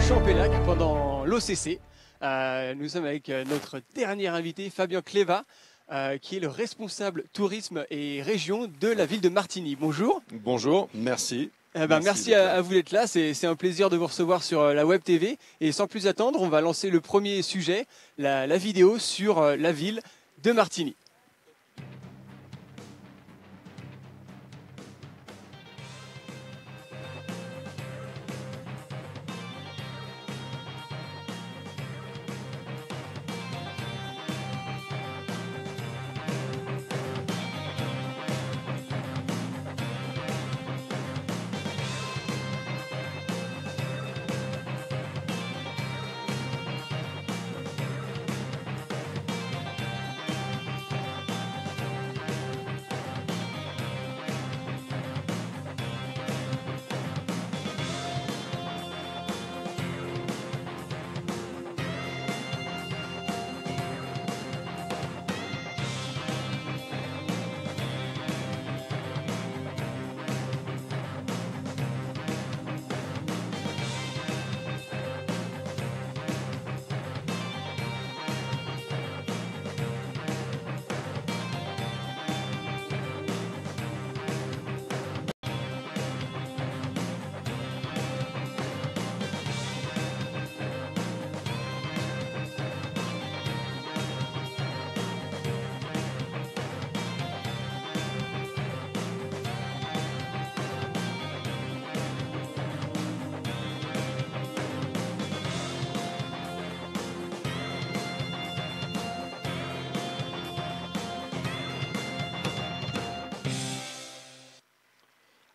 Champélac pendant l'OCC. Nous sommes avec notre dernier invité, Fabien Cléva, qui est le responsable tourisme et région de la ville de Martigny. Bonjour. Bonjour, merci. Merci à vous d'être là, c'est un plaisir de vous recevoir sur la Web TV. Et sans plus attendre, on va lancer le premier sujet, la vidéo sur la ville de Martigny.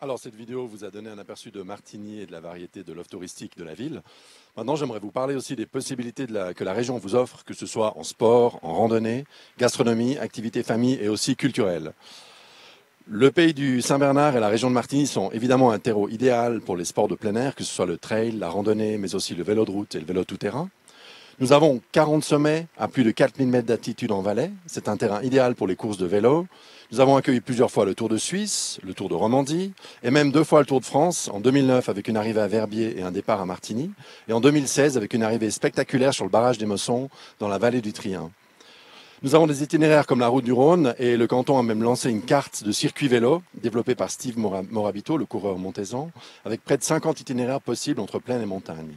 Alors cette vidéo vous a donné un aperçu de Martigny et de la variété de l'offre touristique de la ville. Maintenant j'aimerais vous parler aussi des possibilités que la région vous offre, que ce soit en sport, en randonnée, gastronomie, activités famille et aussi culturelles. Le pays du Saint-Bernard et la région de Martigny sont évidemment un terreau idéal pour les sports de plein air, que ce soit le trail, la randonnée, mais aussi le vélo de route et le vélo tout-terrain. Nous avons 40 sommets à plus de 4000 mètres d'altitude en Valais. C'est un terrain idéal pour les courses de vélo. Nous avons accueilli plusieurs fois le Tour de Suisse, le Tour de Romandie et même 2 fois le Tour de France, en 2009 avec une arrivée à Verbier et un départ à Martigny, et en 2016 avec une arrivée spectaculaire sur le barrage des Mossons dans la vallée du Trien. Nous avons des itinéraires comme la route du Rhône et le canton a même lancé une carte de circuit vélo développée par Steve Morabito, le coureur montaisan, avec près de 50 itinéraires possibles entre plaine et montagne.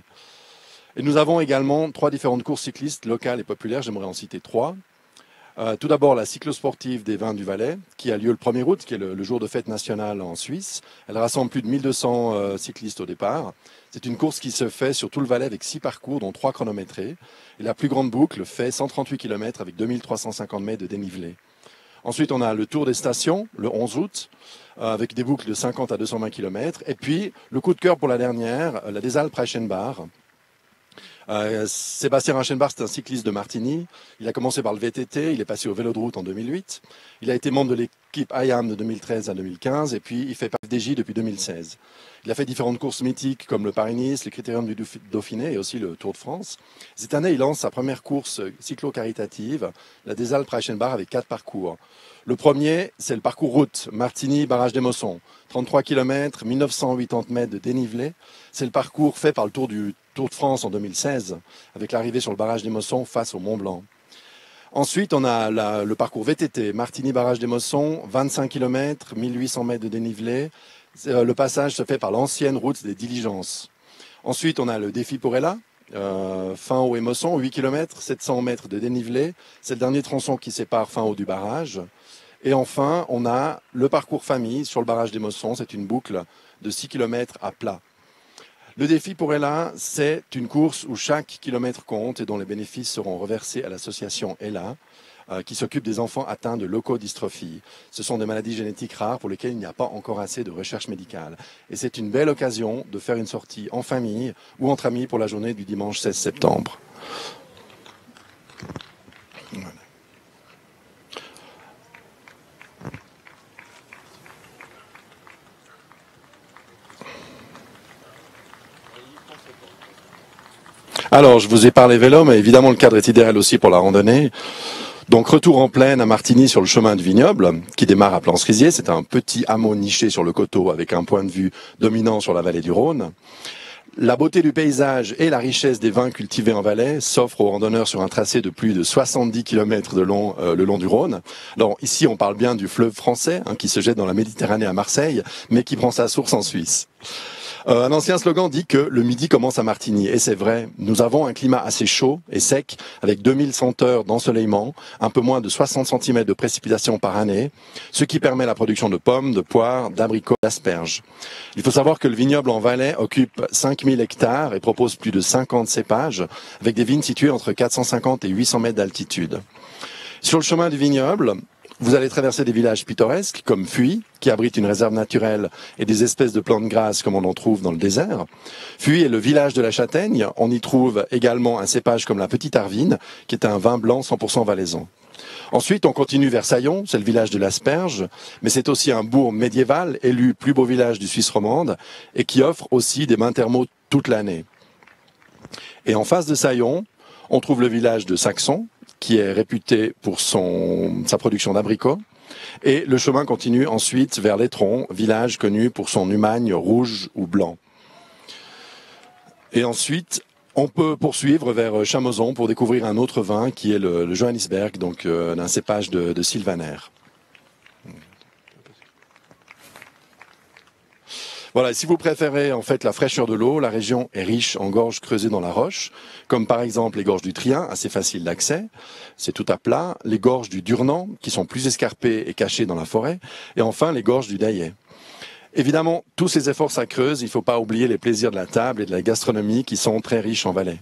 Et nous avons également 3 différentes courses cyclistes locales et populaires, j'aimerais en citer 3. Tout d'abord, la cyclosportive des Vins du Valais, qui a lieu le 1er août, qui est le jour de fête nationale en Suisse. Elle rassemble plus de 1200 cyclistes au départ. C'est une course qui se fait sur tout le Valais avec 6 parcours, dont 3 chronométrés. Et la plus grande boucle fait 138 km avec 2350 mètres de dénivelé. Ensuite, on a le Tour des Stations, le 11 août, avec des boucles de 50 à 220 km. Et puis, le coup de cœur pour la dernière, la des Alpes Reichenbach. Sébastien Reichenbach, c'est un cycliste de Martigny. Il a commencé par le VTT, il est passé au vélo de route en 2008. Il a été membre de l'équipe IAM de 2013 à 2015 et puis il fait partie des FDJ depuis 2016. Il a fait différentes courses mythiques comme le Paris-Nice, les Critériums du Dauphiné et aussi le Tour de France. Cette année, il lance sa première course cyclo-caritative, la des Alpes Reichenbach, avec 4 parcours. Le premier, c'est le parcours route, Martigny, barrage des Mossons. 33 km, 1980 mètres de dénivelé. C'est le parcours fait par le Tour de France en 2016, avec l'arrivée sur le barrage des Mossons face au Mont Blanc. Ensuite, on a le parcours VTT, Martigny, barrage des Mossons, 25 km, 1800 mètres de dénivelé. Le passage se fait par l'ancienne route des Diligences. Ensuite, on a le défi Porella, Fin-Haut et Mossons, 8 km, 700 mètres de dénivelé. C'est le dernier tronçon qui sépare Fin-Haut du barrage. Et enfin, on a le parcours famille sur le barrage des Mossons. C'est une boucle de 6 km à plat. Le défi Porella, c'est une course où chaque kilomètre compte et dont les bénéfices seront reversés à l'association Ella, qui s'occupe des enfants atteints de leukodystrophie. Ce sont des maladies génétiques rares pour lesquelles il n'y a pas encore assez de recherche médicale. Et c'est une belle occasion de faire une sortie en famille ou entre amis pour la journée du dimanche 16 septembre. Voilà. Alors, je vous ai parlé vélo, mais évidemment, le cadre est idéal aussi pour la randonnée. Donc, retour en plaine à Martigny sur le chemin de Vignoble, qui démarre à Plan-Cerisier. C'est un petit hameau niché sur le coteau avec un point de vue dominant sur la vallée du Rhône. La beauté du paysage et la richesse des vins cultivés en Valais s'offrent aux randonneurs sur un tracé de plus de 70 km le long du Rhône. Alors ici, on parle bien du fleuve français qui se jette dans la Méditerranée à Marseille, mais qui prend sa source en Suisse. Un ancien slogan dit que le midi commence à Martigny, et c'est vrai. Nous avons un climat assez chaud et sec, avec 2100 heures d'ensoleillement, un peu moins de 60 cm de précipitations par année, ce qui permet la production de pommes, de poires, d'abricots, d'asperges. Il faut savoir que le vignoble en Valais occupe 5000 hectares et propose plus de 50 cépages, avec des vignes situées entre 450 et 800 mètres d'altitude. Sur le chemin du vignoble, vous allez traverser des villages pittoresques comme Fuy, qui abrite une réserve naturelle et des espèces de plantes grasses comme on en trouve dans le désert. Fuy est le village de la châtaigne. On y trouve également un cépage comme la Petite Arvine, qui est un vin blanc 100% valaisan. Ensuite, on continue vers Saillon, c'est le village de l'Asperge, mais c'est aussi un bourg médiéval, élu plus beau village du Suisse romande, et qui offre aussi des bains thermaux toute l'année. Et en face de Saillon, on trouve le village de Saxon, qui est réputé pour sa production d'abricots. Et le chemin continue ensuite vers l'Étron, village connu pour son humagne rouge ou blanc. Et ensuite, on peut poursuivre vers Chamozon pour découvrir un autre vin qui est le Johannisberg, donc d'un cépage de Sylvaner. Voilà, si vous préférez en fait la fraîcheur de l'eau, la région est riche en gorges creusées dans la roche, comme par exemple les gorges du Trien, assez faciles d'accès, c'est tout à plat, les gorges du Durnan, qui sont plus escarpées et cachées dans la forêt, et enfin les gorges du Daillet. Évidemment, tous ces efforts ça creuse, il ne faut pas oublier les plaisirs de la table et de la gastronomie qui sont très riches en Valais.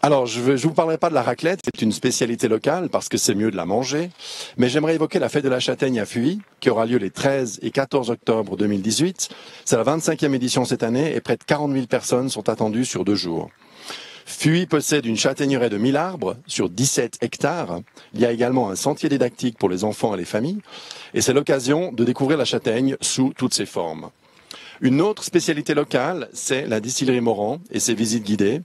Alors, je ne vous parlerai pas de la raclette, c'est une spécialité locale parce que c'est mieux de la manger, mais j'aimerais évoquer la fête de la châtaigne à Fuy, qui aura lieu les 13 et 14 octobre 2018. C'est la 25e édition cette année et près de 40 000 personnes sont attendues sur 2 jours. Fuy possède une châtaigneraie de 1000 arbres sur 17 hectares. Il y a également un sentier didactique pour les enfants et les familles, et c'est l'occasion de découvrir la châtaigne sous toutes ses formes. Une autre spécialité locale, c'est la distillerie Morand et ses visites guidées.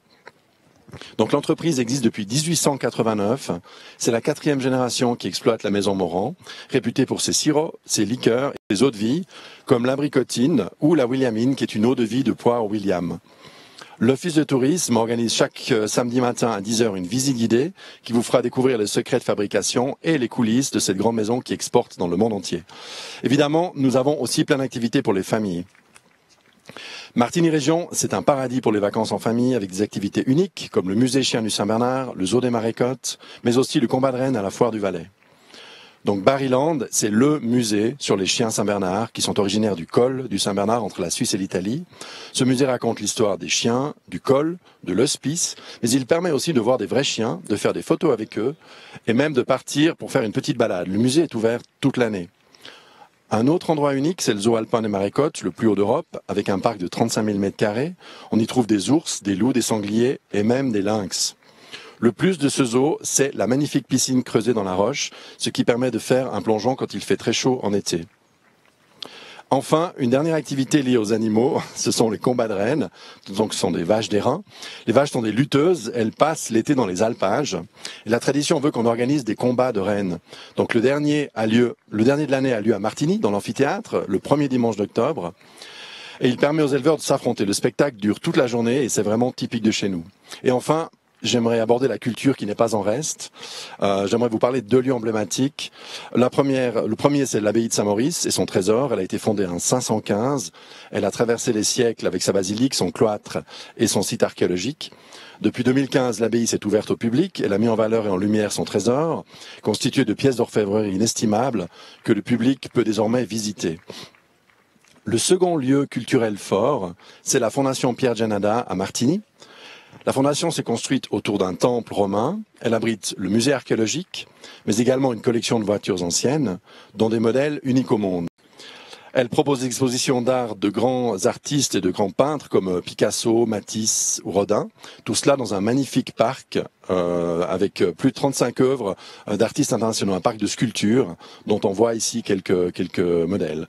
Donc l'entreprise existe depuis 1889. C'est la 4e génération qui exploite la maison Morand, réputée pour ses sirops, ses liqueurs et ses eaux de vie, comme l'abricotine ou la williamine, qui est une eau de vie de poire William. L'Office de tourisme organise chaque samedi matin à 10 h une visite guidée qui vous fera découvrir les secrets de fabrication et les coulisses de cette grande maison qui exporte dans le monde entier. Évidemment, nous avons aussi plein d'activités pour les familles. Martigny Région, c'est un paradis pour les vacances en famille avec des activités uniques comme le musée chien du Saint-Bernard, le zoo des Marécottes, mais aussi le combat de rennes à la foire du Valais. Donc Barryland, c'est le musée sur les chiens Saint-Bernard qui sont originaires du col du Saint-Bernard entre la Suisse et l'Italie. Ce musée raconte l'histoire des chiens, du col, de l'hospice, mais il permet aussi de voir des vrais chiens, de faire des photos avec eux et même de partir pour faire une petite balade. Le musée est ouvert toute l'année. Un autre endroit unique, c'est le zoo alpin des Marécottes, le plus haut d'Europe, avec un parc de 35 000 m². On y trouve des ours, des loups, des sangliers et même des lynx. Le plus de ce zoo, c'est la magnifique piscine creusée dans la roche, ce qui permet de faire un plongeon quand il fait très chaud en été. Enfin, une dernière activité liée aux animaux, ce sont les combats de rennes. Donc, ce sont des vaches d'airain. Les vaches sont des lutteuses. Elles passent l'été dans les alpages. Et la tradition veut qu'on organise des combats de rennes. Donc, le dernier de l'année a lieu à Martigny, dans l'amphithéâtre, le premier dimanche d'octobre. Et il permet aux éleveurs de s'affronter. Le spectacle dure toute la journée et c'est vraiment typique de chez nous. Et enfin, j'aimerais aborder la culture qui n'est pas en reste. J'aimerais vous parler de 2 lieux emblématiques. Le premier, c'est l'abbaye de Saint-Maurice et son trésor. Elle a été fondée en 515. Elle a traversé les siècles avec sa basilique, son cloître et son site archéologique. Depuis 2015, l'abbaye s'est ouverte au public. Elle a mis en valeur et en lumière son trésor, constitué de pièces d'orfèvrerie inestimables que le public peut désormais visiter. Le second lieu culturel fort, c'est la Fondation Pierre Gianada à Martigny. La fondation s'est construite autour d'un temple romain. Elle abrite le musée archéologique, mais également une collection de voitures anciennes, dont des modèles uniques au monde. Elle propose des expositions d'art de grands artistes et de grands peintres comme Picasso, Matisse ou Rodin. Tout cela dans un magnifique parc avec plus de 35 œuvres d'artistes internationaux. Un parc de sculptures dont on voit ici quelques modèles.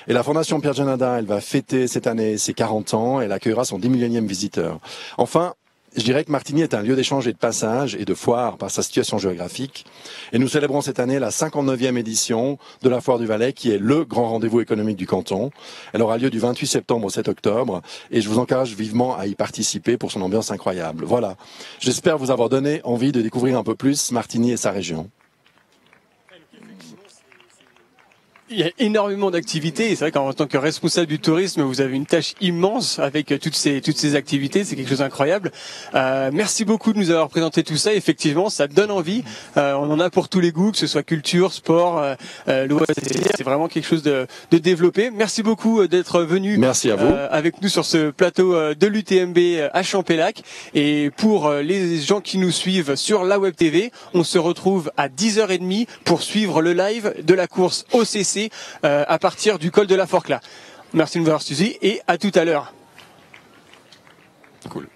Et la Fondation Pierre Gianada, elle va fêter cette année ses 40 ans. Elle accueillera son 10 millionième visiteur. Enfin, je dirais que Martigny est un lieu d'échange et de passage et de foire par sa situation géographique. Et nous célébrons cette année la 59e édition de la Foire du Valais, qui est le grand rendez-vous économique du canton. Elle aura lieu du 28 septembre au 7 octobre et je vous encourage vivement à y participer pour son ambiance incroyable. Voilà, j'espère vous avoir donné envie de découvrir un peu plus Martigny et sa région. Il y a énormément d'activités et c'est vrai qu'en tant que responsable du tourisme, vous avez une tâche immense avec toutes ces activités. C'est quelque chose d'incroyable. Merci beaucoup de nous avoir présenté tout ça. Effectivement, ça donne envie. On en a pour tous les goûts, que ce soit culture, sport, loisirs. C'est vraiment quelque chose de développé. Merci beaucoup d'être venu. Merci à vous. Avec nous sur ce plateau de l'UTMB à Champélac. Et pour les gens qui nous suivent sur la Web TV, on se retrouve à 10h30 pour suivre le live de la course OCC à partir du col de la Forclaz. Merci de nous avoir suivis et à tout à l'heure. Cool.